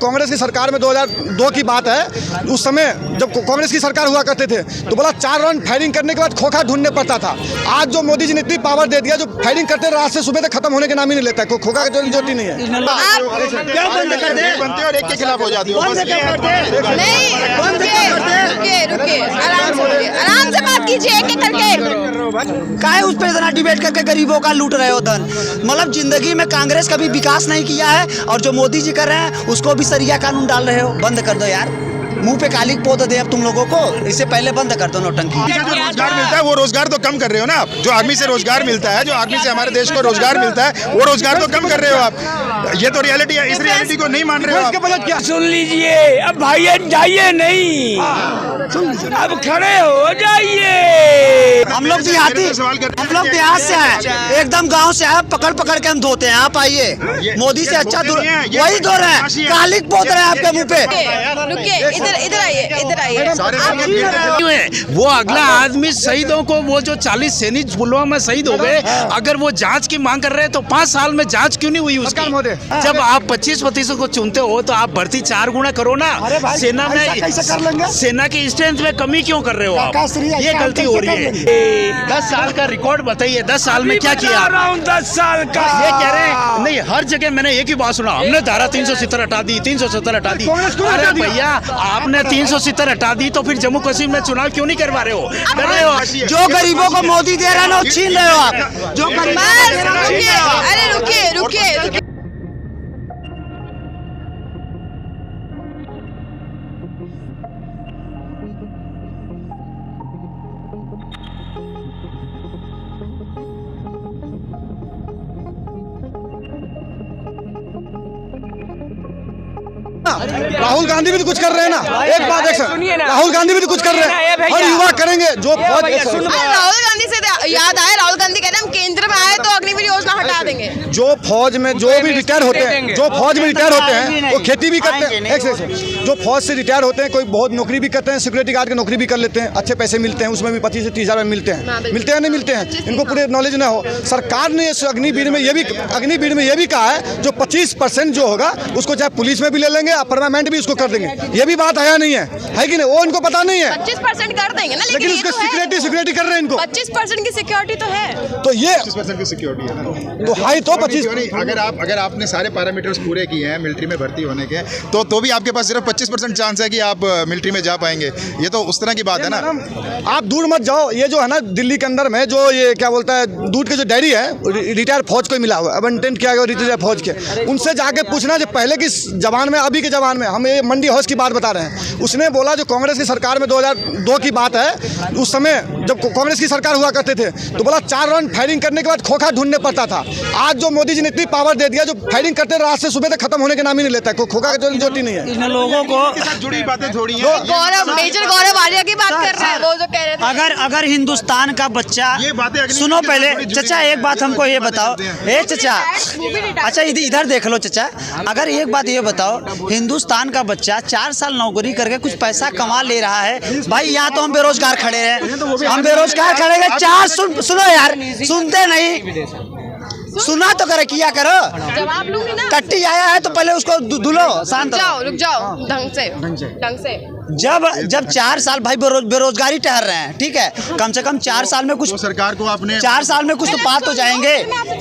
कांग्रेस की सरकार में 2002 की बात है, उस समय जब कांग्रेस की सरकार हुआ करते थे तो बोला 4 राउंड फायरिंग करने के बाद खोखा ढूंढने पड़ता था। आज जो मोदी जी ने इतनी पावर दे दिया, जो फायरिंग करते रात से सुबह तक खत्म होने के नाम ही नहीं लेता है, खोखा की जरूरत ही नहीं है। क्या बंद कर दे बनते और एक के खिलाफ हो जाती हो? नहीं, रुकिए, आराम से बात कीजिए एक एक करके। काहे उस पर इतना डिबेट करके गरीबों का लूट रहे हो धन? मतलब जिंदगी में कांग्रेस कभी विकास नहीं किया है, और जो मोदी जी कर रहे हैं उसको भी सरिया कानून डाल रहे हो। बंद कर दो यार, मुंह पे काली पोत दे अब तुम लोगों को, इससे पहले बंद कर दो नौटंकी। जो रोजगार मिलता है वो रोजगार तो कम कर रहे हो ना आप। जो आर्मी से रोजगार मिलता है, जो आर्मी से हमारे देश को रोजगार मिलता है, वो रोजगार तो कम कर रहे हो आप। ये तो रियलिटी है, इस रियलिटी को नहीं मान रहे हो आप। क्या सुन लीजिए, अब भाई जाइए नहीं, अब खड़े हो जाइए। हम लोग देहात से हैं, एकदम गांव से हैं, पकड़ पकड़ के हम धोते हैं। आप आइए, मोदी से अच्छा वही धो रहे हैं, कालिक पोत रहे हैं आपके मुंह पे। रुकिए, इधर आइए। वो अगला आदमी शहीदों को, वो जो 40 सैनिक पुलवामा में शहीद हो गए, अगर वो जांच की मांग कर रहे हैं तो 5 साल में जांच क्यों नहीं हुई उसकी? जब आप 25% को चुनते हो तो आप भर्ती 4 गुना करो ना। सेना में, सेना की स्ट्रेंथ में कमी क्यों कर रहे हो आप? ये गलती हो रही है। 10 साल का रिकॉर्ड बताइए, 10 साल में क्या किया? 10 साल का ये कह रहे हैं। नहीं, हर जगह मैंने एक ही बात सुना, हमने धारा 370 हटा दी, 370 हटा दी। अरे भैया, आपने 370 हटा दी तो फिर जम्मू कश्मीर में चुनाव क्यों नहीं करवा रहे हो? कर रहे हो। जो गरीबों को मोदी दे रहा है ना, छीन रहे हो आप। जो रुकिए। राहुल गांधी भी तो कुछ कर रहे हैं ना। एक बात राहुल गांधी भी तो कुछ कर रहे हैं, और युवा करेंगे जो फौज। राहुल गांधी से याद आया, राहुल गांधी कहते हैं हम केंद्र में आए तो अग्निवीर योजना हटा देंगे। जो फौज में जो भी रिटायर होते हैं, वो खेती भी करते हैं। जो फौज से रिटायर होते हैं, कोई बहुत नौकरी भी करते हैं, सिक्योरिटी गार्ड की नौकरी भी कर लेते हैं, अच्छे पैसे मिलते हैं, उसमें भी 25 से 30 हज़ार मिलते हैं। नहीं मिलते हैं, इनको पूरे नॉलेज न हो। सरकार ने अग्निवीर में ये भी कहा है, जो 25% जो होगा उसको चाहे पुलिस में भी ले लेंगे, परमानेंट भी उसको कर देंगे। ये भी बात आया नहीं है कि नहीं? वो इनको पता नहीं है। 25% कर देंगे ना, लेकिन उसको सिक्योरिटी कर रहे हैं इनको। 25% की सिक्योरिटी तो है, तो ये 25% की सिक्योरिटी है ना, तो हाई तो 25। अगर आपने सारे पैरामीटर्स पूरे किए हैं मिलिट्री में भर्ती होने के, तो भी आपके पास सिर्फ 25% चांस है कि आप मिलिट्री में जा पाएंगे। ये तो उस तरह की बात है ना। आप दूर मत जाओ। ये जो है ना, दिल्ली के अंदर में जो ये क्या बोलता है, दूध के जो डेयरी है, रिटायर फौज को मिला हुआ, अबंटेंट किया गया रिटायर फौज के। उनसे जाके पूछना जो पहले की जबान में, अभी के जबान में, हम ये मंडी हाउस की बात बता रहे हैं। उसने बोला जो कांग्रेस की सरकार में 2002 की बात है, उस समय जब कांग्रेस की सरकार हुआ करते थे तो बोला 4 राउंड फायरिंग करने के बाद खोखा ढूंढने पड़ता था। आज जो मोदी जी ने इतनी पावर दे दिया, जो फायरिंग करते रात से सुबह तक खत्म होने के नाम ही नहीं लेता है, खोखा की जरूरत ही नहीं है। इन लोगों को जुड़ी बातें थोड़ी हैं। मेजर गौरव आर्या की बात कर रहे हैं, वो जो कह रहे थे। अगर हिंदुस्तान का बच्चा, ये बातें सुनो पहले चचा, एक बात हमको ये बताओ, ए चचा, अच्छा इधर देख लो चचा, अगर एक बात ये बताओ, हिंदुस्तान का बच्चा 4 साल नौकरी करके कुछ पैसा कमा ले रहा है भाई, यहाँ तो हम बेरोजगार खड़े हैं, हम बेरोजगार खड़े हैं। 4 सुनो यार, सुनते नहीं, सुना तो करे, किया करो। जवाब लूंगी ना। टट्टी आया है तो पहले उसको धुलो, शांत रुक जाओ, ढंग से। जब 4 साल भाई बेरोजगारी ठहर रहे हैं, ठीक है, कम से कम 4 साल में कुछ सरकार को आपने 4 साल में कुछ तो पात हो जाएंगे।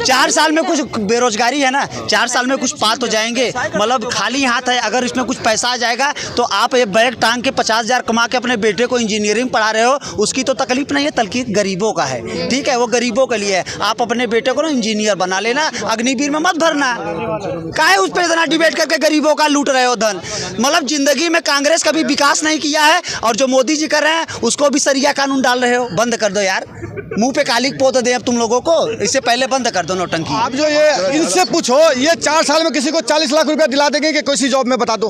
4 साल में कुछ बेरोजगारी है ना, 4 साल में कुछ पात हो जाएंगे। मतलब खाली हाथ है, अगर इसमें कुछ पैसा आ जाएगा तो आप ये बैग टांग के 50,000 कमा के अपने बेटे को इंजीनियरिंग पढ़ा रहे हो, उसकी तो तकलीफ नहीं है, तकलीफ गरीबों का है, ठीक है, वो गरीबों के लिए है। आप अपने बेटे को ना इंजीनियर बना लेना, अग्निवीर में मत भरना। काहे उस पर इतना डिबेट करके गरीबों का लूट रहे हो धन? मतलब जिंदगी में कांग्रेस कभी विकास नहीं किया है, और जो मोदी जी कर रहे हैं उसको भी सरिया कानून डाल रहे हो। बंद कर दो यार, मुंह पे कालिक पोत दे अब तुम लोगों को, इससे पहले बंद कर दो नौटंकी। आप जो ये इनसे पूछो, ये 4 साल में किसी को 40 लाख रुपया दिला देंगे कि किसी जॉब में? बता दो,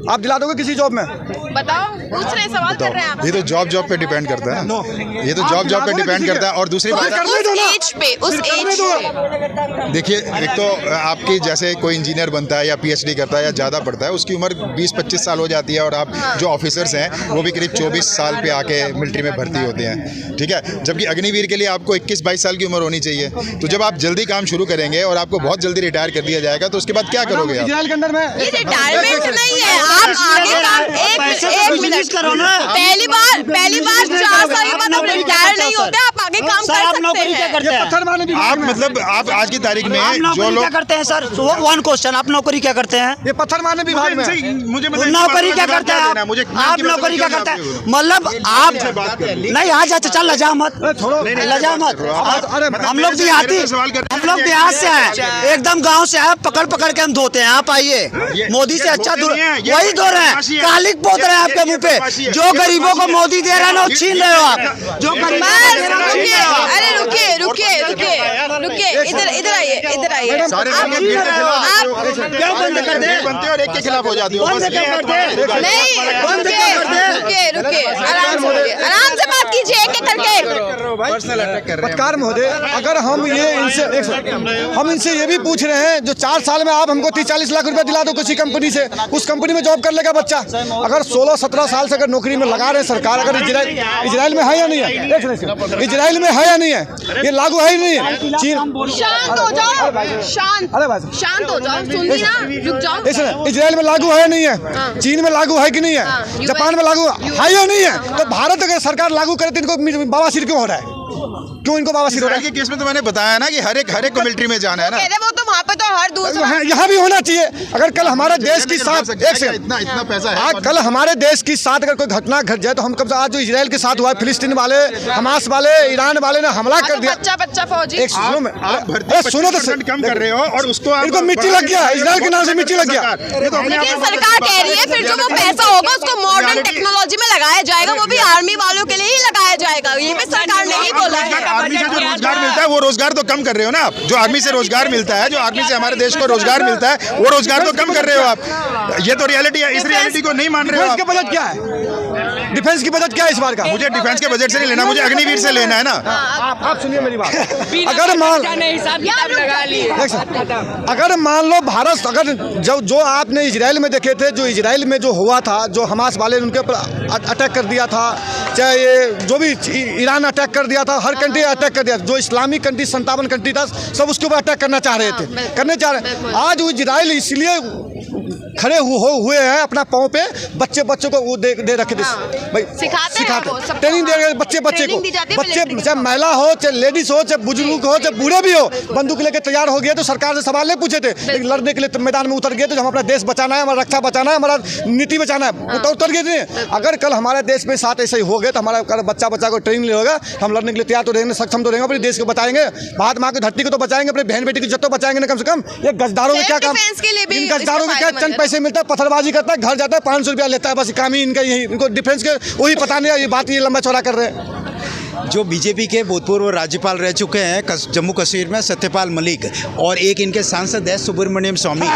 आप दिला दोगे किसी जॉब में? बताओ, पूछ रहे सवाल कर रहे हैं आप। ये तो जॉब पे डिपेंड करता है ना। ये तो जॉब पे डिपेंड करता है। और दूसरी बात, उस एज पे देखिए, एक तो आपकी जैसे कोई इंजीनियर बनता है या PhD करता है या ज़्यादा पढ़ता है, उसकी उम्र 20-25 साल हो जाती है, और आप जो ऑफिसर्स हैं वो भी करीब 24 साल पे आके मिलिट्री में भर्ती होते हैं, ठीक है। जबकि अग्निवीर के लिए आपको 21-22 साल की उम्र होनी चाहिए। तो जब आप जल्दी काम शुरू करेंगे और आपको बहुत जल्दी रिटायर कर दिया जाएगा तो उसके बाद क्या करोगे आप? रिटायरमेंट सर्विस करो ना। पहली बार 4 साल के बाद आप रिटायर नहीं होते, आप आगे काम सर कर आप सकते नौकरी क्या हैं। करते हैं? पत्थर मारने विभाग आप में। मतलब आप आज की तारीख में आप जो नौकरी क्या लोग करते हैं सर? वन क्वेश्चन, आप नौकरी क्या करते हैं? ये पत्थर मारने विभाग में है। मुझे नौकरी क्या करते हैं आप? आप नौकरी क्या करते हैं? मतलब आप नहीं आ जाते, चल लजा मत, छोड़ो लजा मत। अरे हम लोग देहाती, हम लोग बिहार से हैं, एकदम गांव से हैं, पकड़ पकड़ के हम धोते हैं। आप आइए, मोदी से अच्छा वही धो रहे हैं, कालिक पोत रहे हैं आपके मुंह पे। जो गरीबों को मोदी दे रहा है ना वो छीन रहे हो आप। जो गरीबों को दे रहा है, वो छीन रहे हो आप। अरे रुकिए, इधर आइए। सारे आप क्यों बंद कर दे? बनते और एक के खिलाफ हो जाती हो। बंद क्या कर दे? नहीं, रुकिए, आराम से बात कीजिए एक एक करके। पर्सनल अटैक कर रहे हैं। पत्रकार महोदय, अगर हम ये हम इनसे ये भी पूछ रहे हैं, जो 4 साल में आप हमको 30-40 लाख रुपया दिला दो किसी कंपनी से, उस कंपनी में जॉब कर लेगा बच्चा। अगर 16-17 साल से अगर नौकरी में लगा रहे हैं सरकार, अगर इजराइल में है या नहीं है? इजराइल में है या नहीं है? ये लागू है ही नहीं है। चीन, शांत हो जाओ, शांत हो जाओ, सुनिए ना, रुक जाओ। इजराइल में लागू है या नहीं है? चीन में लागू है कि नहीं है? जापान में लागू है या नहीं है? तो भारत अगर सरकार लागू करे तो इनको बवासीर क्यों हो रहा है? क्यों इनको बवासीर हो रहा इजराइल के केस में तो मैंने बताया ना कि हर एक को मिलिट्री में जाना है ना। कह रहे वो तो वहाँ पे तो हर दूसरा है? यहाँ भी होना चाहिए। अगर कल हमारे देश की साथ एक से इतना पैसा है। आज कल हमारे देश की साथ अगर कोई घटना घट जाए तो हम कब से, आज जो इजराइल के साथ हुआ है, फिलिस्तीन वाले, हमास वाले, ईरान वाले ने हमला कर दिया। बच्चा फौजी। एक सुनो में, आप अरे सुनो तो सही। कम कर रहे हो और उसको आप इनको मिट्टी लग गया, इजराइल के नाम से मिट्टी लग गया। लेकिन सरकार कह रही है फिर जो वो पैसा होगा उसको मॉडर्न टेक्नोलॉजी में लगाया जाएगा, वो भी आर्मी वालों के लिए ही लगाया जाएगा। ये भी सरकार ने ही बोला है। आर्मी से जो रोजगार मिलता है वो रोजगार तो कम कर रहे हो ना आप। जो आर्मी से रोजगार मिलता है, जो आर्मी से हमारे देश को रोजगार मिलता है, वो रोजगार तो कम कर रहे हो आप। ये तो रियलिटी है। इस रियलिटी को नहीं मान रहे हो डिफेंस आप। के बजट क्या है? डिफेंस की बजट क्या है इस बार का? मुझे डिफेंस के बजट से नहीं लेना, मुझे अग्निवीर से लेना है ना। आप सुनिए मेरी बात। अगर मान लो भारत, अगर जो आपने इजराइल में देखे थे, जो इजराइल में जो हुआ था, जो हमास वाले उनके ऊपर अटैक कर दिया था, चाहे ये जो भी ईरान अटैक कर दिया था, हर कंट्री अटैक कर दिया। जो इस्लामिक कंट्री 57 कंट्री था, सब उसके ऊपर अटैक करना चाह रहे थे, करने चाह रहे हैं। आज वो इजराइल इसलिए खड़े हुए हैं अपना पाँव पे, बच्चों को वो दे रखे थे भाई, सिखाते ट्रेनिंग दे रहे बच्चे को, बच्चे चाहे महिला हो, चाहे लेडीज हो, चाहे बुजुर्ग हो, चाहे बूढ़े भी हो, बंदूक लेके तैयार हो गए तो सरकार से सवाल नहीं पूछे थे, लेकिन लड़ने के लिए मैदान में उतर गए तो हम अपना देश बचाना है, हमारा रक्षा बचाना है, हमारा नीति बचाना है, तो उतर गए थे। अगर कल हमारे देश में साथ ऐसे ही हो गए तो हमारा बच्चा को ट्रेनिंग होगा, हम लड़ने के लिए तैयार तो रहेंगे, सक्षम तो रहेंगे, अपने देश को बचाएंगे, भारत माँ की धरती को तो बचाएंगे, अपने बहन बेटी की इज्जत तो बचाएंगे ना। कम से कम ये गजदारों में क्या काम, इन गजदारों में क्या चंद पैसे मिलता है, पत्थरबाजी करता है, घर जाता है, 500 रुपया लेता है, बस काम ही इनका यही, इनको डिफेंस के वही पता नहीं है, ये बात ये लंबा चौड़ा कर रहे हैं। जो बीजेपी के भूतपूर्व राज्यपाल रह चुके हैं जम्मू कश्मीर में, सत्यपाल मलिक, और एक इनके सांसद है सुब्रमण्यम स्वामी,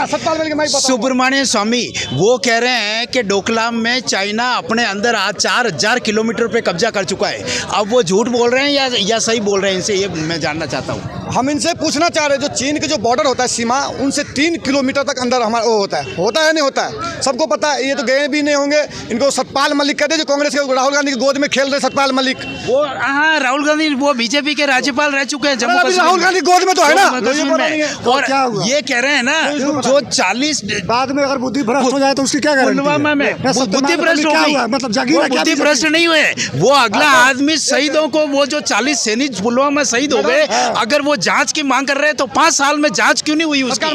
सुब्रमण्यम स्वामी, वो कह रहे हैं कि डोकलाम में चाइना अपने अंदर आज 4000 किलोमीटर पे कब्जा कर चुका है। अब वो झूठ बोल रहे हैं या सही बोल रहे हैं, इनसे ये मैं जानना चाहता हूँ। हम इनसे पूछना चाह रहे हैं, जो चीन के जो बॉर्डर होता है, सीमा, उनसे 3 किलोमीटर तक अंदर हमारा वो होता है नहीं होता है, सबको पता है। ये तो गए भी नहीं होंगे, इनको सतपाल मलिक कहते हैं, जो कांग्रेस के राहुल गांधी की गोद में खेल रहे सतपाल मलिक। वो हाँ, राहुल गांधी वो बीजेपी के राज्यपाल रह चुके हैं जम्मू कश्मीर। राहुल गांधी गोद में तो है ना, और ये कह रहे हैं ना, जो 40 बाद में अगर बुद्धि भ्रष्ट हो जाए तो उसकी क्या गारंटी है? पुलवामा में बुद्धि भ्रष्ट हो गई, मतलब जागीर है क्या? बुद्धि भ्रष्ट नहीं हुए, वो अगला आदमी शहीदों को, वो जो 40 सैनिक पुलवामा में शहीद हो गए, अगर वो जांच की मांग कर रहे हैं तो 5 साल में जांच क्यों नहीं हुई उसकी?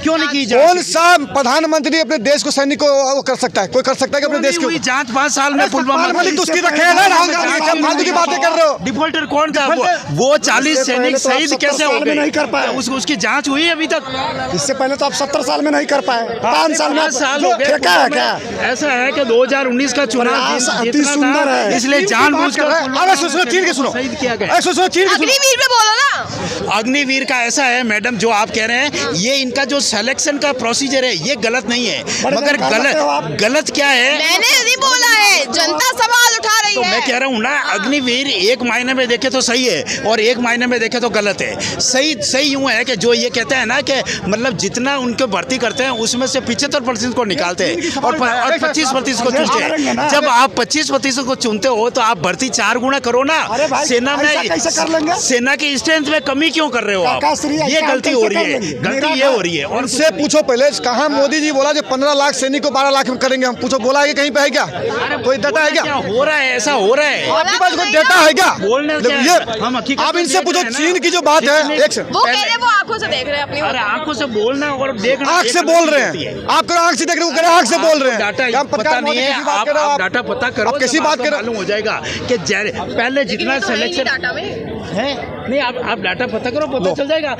क्यों नहीं की जांच? कौन सा प्रधानमंत्री अपने देश को सैनिक को कर सकता है? कोई कर सकता है कि अपने देश की जांच 5 साल में पुलवामा मलिक तो उसकी रखे है, राहुल गांधी फालतू की बातें कर रहे हो। डिफॉल्टर कौन था? वो 40 सैनिक शहीद कैसे हो गए? नहीं कर पाए, उसकी जांच हुई अभी तक? इससे पहले तो आप 70 साल में नहीं कर पाए, 5 साल में ठेका है क्या? ऐसा है कि 2019 का चुनाव अति सुंदर है, इसलिए जानबूझकर चीन के सुनो, शहीद किया गया। अग्निवीर पे बोलो ना। अग्निवीर का ऐसा है मैडम, जो आप कह रहे हैं, ये इनका जो सिलेक्शन का प्रोसीजर है ये गलत नहीं है, मगर गलत क्या है? मैंने नहीं बोला है, जनता सवाल उठा रही तो है। मैं कह रहा हूँ ना, अग्निवीर एक मायने में देखे तो सही है और एक मायने में देखे तो गलत है। सही यूँ है कि जो ये कहते हैं ना कि मतलब जितना उनको भर्ती करते हैं उसमें से 75% को निकालते हैं और 25% को चुनते हैं। जब आप 25% को चुनते हो तो आप भर्ती 4 गुना करो ना। सेना में सेना की स्ट्रेंथ में कमी क्यों कर रहे हो आप? ये गलती हो रही है, गलती ये हो रही है। और उनसे पूछो पहले, कहाँ मोदी जी बोला जो 15 लाख सैनिक को 12 लाख में करेंगे हम? पूछो, बोला है कि कहीं पे है क्या? कोई डाटा है क्या? हो रहा है, ऐसा हो रहा है। आपके पास कोई डाटा है क्या? बोलने ये आप इनसे पूछो, चीन की जो बात है, एक वो कह रहे हैं वो आंखों से देख रहे हैं अपनी। अरे आंखों से बोलना और देखना, आंख से बोल रहे हैं। आप करो आंख से देख रहे हो, आंख से बोल रहे हैं। डाटा पता नहीं है, आप डाटा पता करो, आप कैसी बात कर रहे हो? मालूम हो जाएगा कि पहले जितना सिलेक्शन डाटा में है नहीं, आप डाटा पता करो, पता चल जाएगा।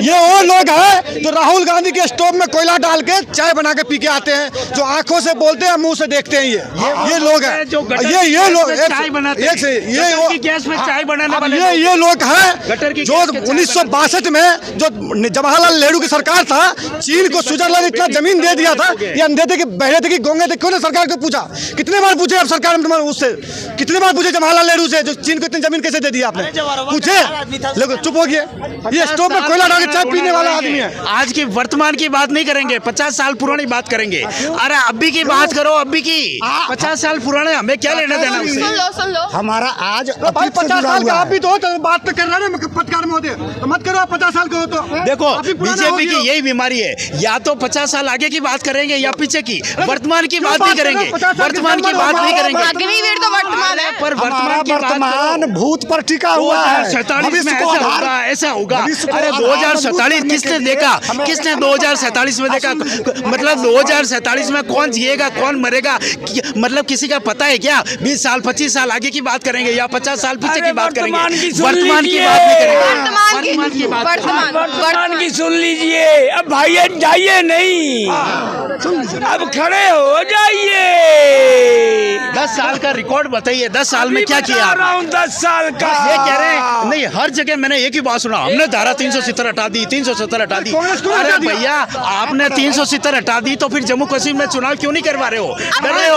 ये वो लोग हैं जो राहुल गांधी के स्टोव में कोयला डाल के चाय बना के पी के आते हैं, जो आंखों से बोलते हैं, मुंह से देखते हैं। ये लोग हैं जो ये लोग चाय बनाते हैं, गटर की गैस में चाय बनाने वाले ये लोग हैं गटर की जो 1962 में जो जवाहरलाल नेहरू की सरकार था, चीन को स्विट्जरलैंड इतना जमीन दे दिया था, ये अंधे थे कि बहरे थे कि गोंगे थे। क्यों ने सरकार को पूछा? कितने बार पूछे आप सरकार में? उससे कितने बार पूछे जवाहरलाल नेहरू से, जो चीन को इतनी जमीन कैसे दे दिया आपने? पूछे, लेकिन चुप हो गए। ये स्टोव में कोयला डाल के चाय पीने वाला आदमी है। आज की वर्तमान की बात नहीं करेंगे, 50 साल पुरानी बात करेंगे। अरे अभी की बात करो, अभी की 50 साल पुराने हमें क्या लेना देना उससे? सुन लो हमारा आज भाई 50 साल का आप भी तो बात तो कर रहे हैं पत्रकार महोदय, तो मत करो आप 50 साल का हो तो। देखो आप भी पुराना हो बीजेपी गए हो। की यही बीमारी है, या तो 50 साल आगे की बात करेंगे या पीछे की। वर्तमान की बात नहीं करेंगे, वर्तमान की बात नहीं करेंगे। अग्निवीर तो वर्तमान है, पर हमारा वर्तमान की बात वर्तमान भूत पर टिका हुआ है। 2047 में भविष्य को ऐसा आधार- होगा, ऐसा होगा। भविष्य को अरे आधार 2047 मजबूत किसने करने के देखा? लिए किसने 2047 में देखा? मतलब 2047 में कौन जिएगा, कौन मरेगा, मतलब किसी का पता है क्या? 20 साल 25 साल आगे की बात करेंगे या 50 साल पीछे की बात करेंगे? वर्तमान की बात नहीं करेंगे, वर्तमान की बात वर्तमान की सुन लीजिए। अब भाई जाइए नहीं, अब खड़े हो जाइए। 10 साल का रिकॉर्ड बताइए, 10 साल में क्या किया? 10 साल का ये कह रहे हैं नहीं, हर जगह मैंने एक ही बात सुना, हमने धारा 370 हटा दी, 370 हटा दी। अरे भैया, आपने 370 हटा दी तो फिर जम्मू कश्मीर में चुनाव क्यों नहीं करवा रहे हो? कर रहे हो